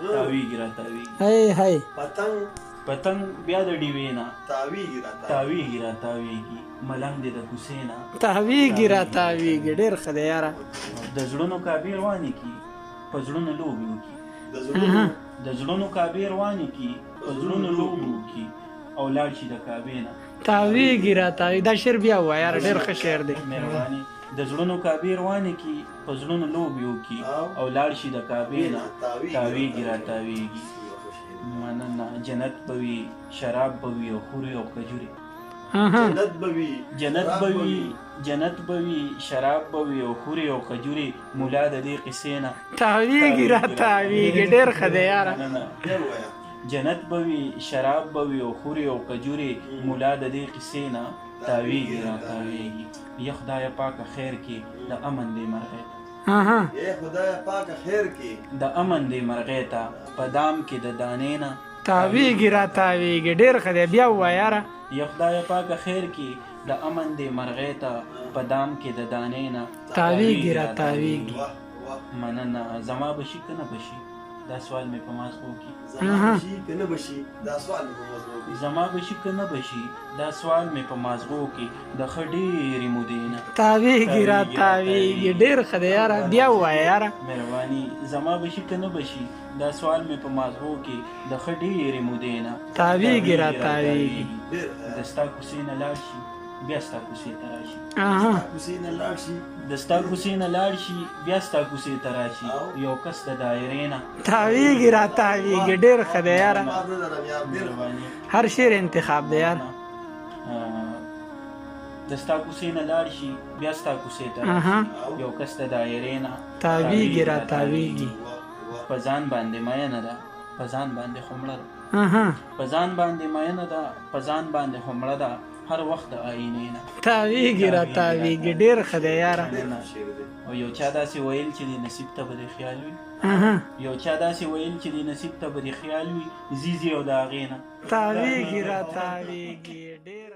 تاویږي را تاویږي. هی هی پتنګ بیا د ډیوې نه تاویږي را تاویږي. ملنګ دې د کوڅې نه تاویږي را تاویږي. ډېر ښه دی یاره. د زړونو کعبې روانې کي په زړونو لوبې وکي. د زړونو کعبې روانې کي په زړونو لوبې وکي او لاړ شي د کعبې نه. تاویږي را تاویږي. دا شعر بیا ووایه یاره، ډېر ښه شعر دی. مهرباني. د زړونو کعبې روانې کي په زړونو لوبې وکي او لاړ شي د کعبې نه. تاویږي را تاویږي. مننه. جنت به وي، شراب به وي او خورې او کجورې. جنت به وي، شراب به وي او خورې او کجورې. مولا د دې قصې نه تاویږي را تاویږي. ډېر ښه دی یاره. جنت به وي، شراب به وي او خورې او کجورې. مولا د دې قصې نه تاویږي را تاویږي. یا خدای پاکه خیر کې د امن دې مرغۍ د امن دې مرغۍ ته په دام کې د دانې نه. تاویږي را تاویږي. ډېر ښه دی. بیا ووایه یاره. یا خدای پاکه خیر کې د امن دې مرغۍ ته په دام کې د دانې نه. تاویږي را تاویږي. مننه. زما بشي که نه بشي دا سوال مې په مازغو کې. زما بشي که نه بشي دا سوال مې په مازغو کې د ښه ډېرې مودې نه. تاویږي را تاویږي. ډېر ښه دی یاره. بیا ووایه یاره. مهرباني. زما بشي که نه بشي دا سوال مې په مازغو کې د ښه ډېرې مودې نه. تاویږي را تاویږي. د ستا کوڅې نه لاړ شي بیا ستا کوڅې ته راشي. د ستا کوڅې نه لاړ شي بیا ستا کوڅې ته راشي. یو کس د دایرې نه. تاویږي را تاویږي. ډېر ښه دی یاره. هر شعر انتخاب دی یاره. د ستا کوڅې نه لاړ شي بیا ستا کوڅې ته راشي. یو کس د دایرې نه. تاویږي را تاویږي. په ځان باندې مینه ده په ځان باندې خو مړه ده. په ځان باندې مینه ده په ځان باندې خو مړه ده. هر وخت د آینې نه. تاویږي را تاویږي. ډېر ښه دی یاره. او یو چا داسې ویل چې د نصیب ته به دې خیال وي. یو چا داسې ویل چې د نصیب ته به دې خیال وي. زیزي او د هغې نه. تاویږي را تاویږي. ډېر